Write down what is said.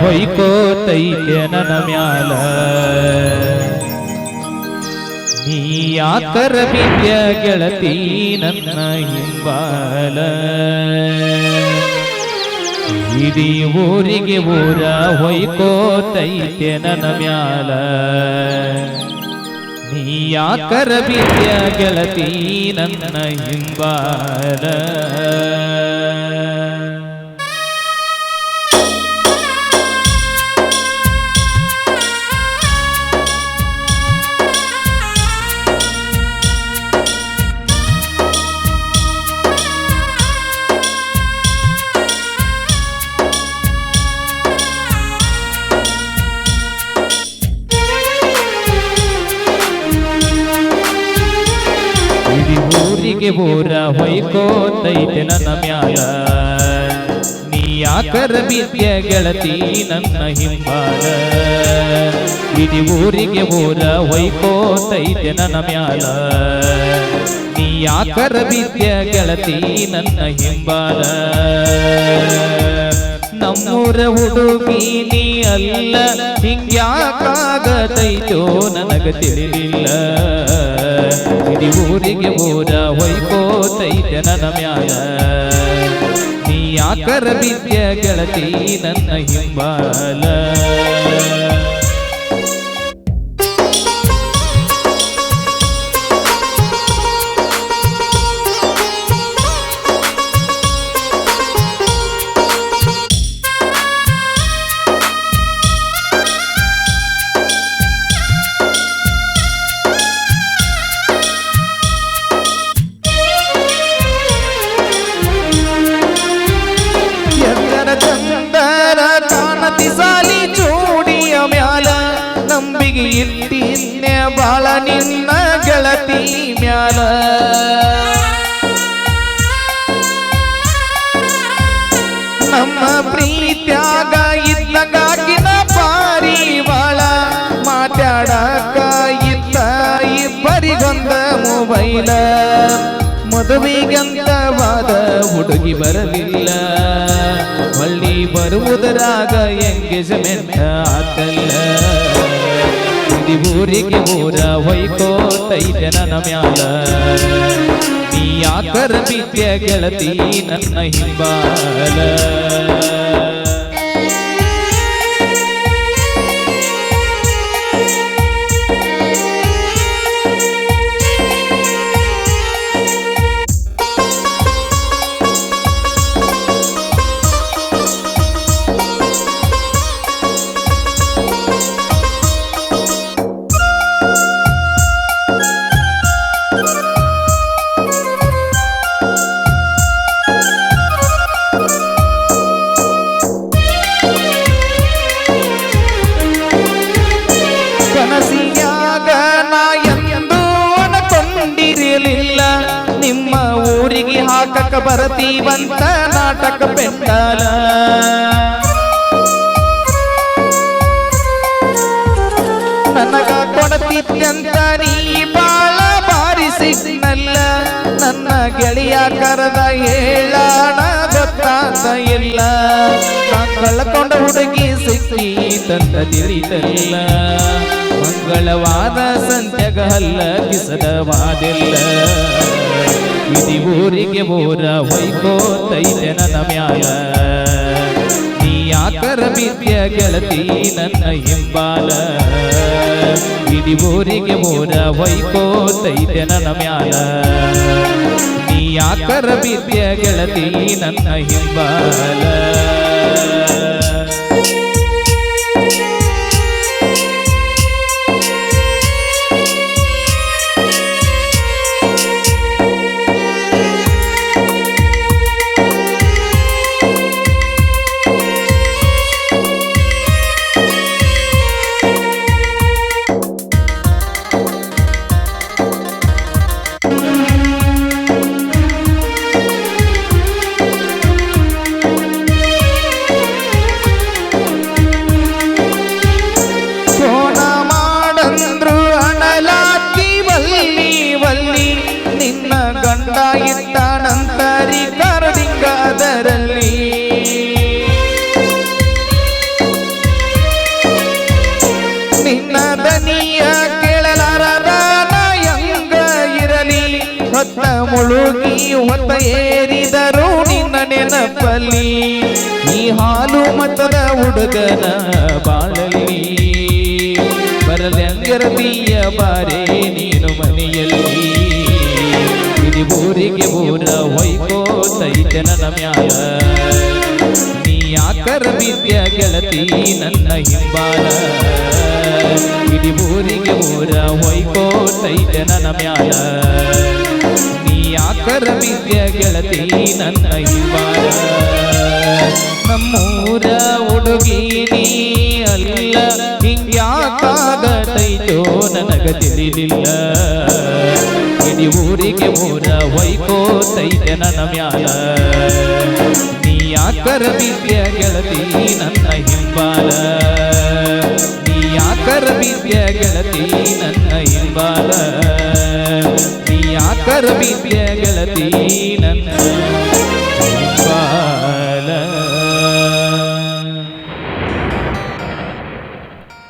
ಹೊಯ್ಕೋತೈತೆ ನನ್ನ ಮ್ಯಾಲ ನೀ ಯಾಕರ ಬಿದ್ಯ ಗೆಳತಿ ನನ್ನ ಹಿಂಬಾಲ ಇಡೀ ಊರಿಗೆ ಊರ ಹೊಯ್ಕೋತೈತೆ ನನ್ನ ಮ್ಯಾಲ ನೀ ಯಾಕರ ಬಿದ್ಯ ಗೆಳತಿ ನನ್ನ ಹಿಂಬಾಲ ಊರಿಗೆ ಊರ ಹೊಯ್ಕೋತೈತೆ ನನ್ನ ಮ್ಯಾಲ ನೀ ಯಾಕರ ಬಿದ್ಯ ಗೆಳತಿ ನನ್ನ ಹಿಂಬಾಲ ಇಡೀ ಊರಿಗೆ ಊರ ಹೊಯ್ಕೋತೈತೆ ನನ್ನ ಮ್ಯಾಲ ನೀ ಯಾಕರ ಬಿದ್ಯ ಗೆಳತಿ ನನ್ನ ಹಿಂಬಾಲ ನಮ್ಮೂರ ಹುಡುಗಿ ನೀ ಅಲ್ಲ ಹಿಂಗ್ಯಾಕಾಗತೈತೋ ನನಗ ತಿಳಿಲಿಲ್ಲ ಇಡೀ ಊರಿಗೆ ಊರ ಹೊಯ್ಕೋತೈತೆ ನನ್ನ ಮ್ಯಾಲ ನೀ ಯಾಕರ ಬಿದ್ಯ ಗೆಳತಿ ನನ್ನ ಹಿಂಬಾಲ ಸಾಲಿ ಚೂಡಿಯ ಮ್ಯಾಲ ನಂಬಿಗೆ ಇಟ್ಟಿನ್ನೆ ಬಾಳ ನಿನ್ನ ಗೆಳತಿ ಮ್ಯಾಲ ನಮ್ಮ ಪ್ರೀತ್ಯಾಗ ಇದ್ದಂಗಾಗಿನ ಪಾರಿ ಬಾಳ ಮಾತಾಡಕ ಇದ್ದ ಇಬ್ಬರಿಗೊಂದ ಮೊಬೈಲ ಮದುವೆಗಂತವಾದ ಹುಡುಗಿ ಬರಲಿಲ್ಲ ಹೊಳ್ಳಿ ಬರುವುದರಾಗ ಎಂಗೇಜ್ಮೆಂಟ್ ಆತಲ್ಲ ಇಡೀ ಊರಿಗೆ ಊರ ಹೊಯ್ಕೋತೈತೆ ನನ್ನ ಮ್ಯಾಲ ನೀ ಯಾಕರ ಬಿದ್ಯ ಗೆಳತಿ ನನ್ನ ಹಿಂಬಾಲ ಕನಸಿಯಾಗ ನಾ ಎಂದು ಅನ್ಕೊಂಡಿರಲಿಲ್ಲ ನಿಮ್ಮ ಊರಿಗೆ ಹಾಕಕ ಬರತೀವಂತ ನಾಟಕ ಪೆಂಡಾಲ ನನಗ ಕೊಡತಿದ್ದಂತ ನೀ ಬಾಳ ಬಾರಿ ಸಿಗ್ನಲ್ಲ ನನ್ನ ಗೆಳೆಯ ಕರೆದ ಹೇಳಾಣ ಗೊತ್ತಾತ ಇಲ್ಲ ನಾ ಕಳ್ಕೊಂಡ ಹುಡುಗಿ ಸಿಕ್ಕಿ ತಂದ ತಿಳಿದಲ್ಲ ಮಂಗಳವಾದ ಸಂತ್ಯಾಗ ಹಲ್ಲ ಕಿಸದವಾದಿಲ್ಲ ಇಡೀ ಊರಿಗೆ ಊರ ಹೊಯ್ಕೋತೈತೆ ನನ್ನ ಮ್ಯಾಲ ನೀ ಯಾಕರ ಬಿದ್ಯ ಗೆಳತಿ ನನ್ನ ಹಿಂಬಾಲ ಇಡೀ ಊರಿಗೆ ಊರ ಹೊಯ್ಕೋತೈತೆ ನನ್ನ ಮ್ಯಾಲ ನೀ ಯಾಕರ ಬಿದ್ಯ ಗೆಳತಿ ನನ್ನ ಹಿಂಬಾಲ ಮುಳುಗಿ ಹೊತ್ತ ಏರಿದರು ನಿನ್ನ ನೆನಪಲ್ಲಿ ಈ ಹಾಲು ಮತದ ಹುಡುಗನ ಬಾಳಲ್ಲಿ ಬರಲೆಂದಿರತೀಯ ಬಾರೇ ನೀನು ಮನೆಯಲ್ಲಿ ಇಡೀ ಊರಿಗೆ ಊರ ಹೊಯ್ಕೋತೈತೆ ನನ್ನ ಮ್ಯಾಲ ನೀ ಯಾಕರ ಬಿದ್ಯ ಗೆಳತಿ ನನ್ನ ಹಿಂಬಾಲ ಇಡೀ ಊರಿಗೆ ಊರ ಹೊಯ್ಕೋತೈತೆ ನನ್ನ ಮ್ಯಾಲ ನೀ ಯಾಕರ ಬಿದ್ಯ ಗೆಳತಿ ನನ್ನ ಹಿಂಬಾಲ ನಮ್ಮೂರ ಹುಡುಗಿ ನೀ ಅಲ್ಲ ಹಿಂಗ್ಯಾಕಾಗತೈತೋ ನನಗ ತಿಳಿಲಿಲ್ಲ ಇಡೀ ಊರಿಗೆ ಊರ ಹೊಯ್ಕೋತೈತೆ ನನ್ನ ಮ್ಯಾಲ ನೀ ಯಾಕರ ಬಿದ್ಯ ಗೆಳತಿ ನನ್ನ ಹಿಂಬಾಲ ನೀ ಯಾಕರ ಬಿದ್ಯ ಗೆಳತಿ ನನ್ನ ಹಿಂಬಾಲ ನೀ ಯಾಕರ ಬಿದ್ಯ ಗೆಳತಿ ನನ್ನ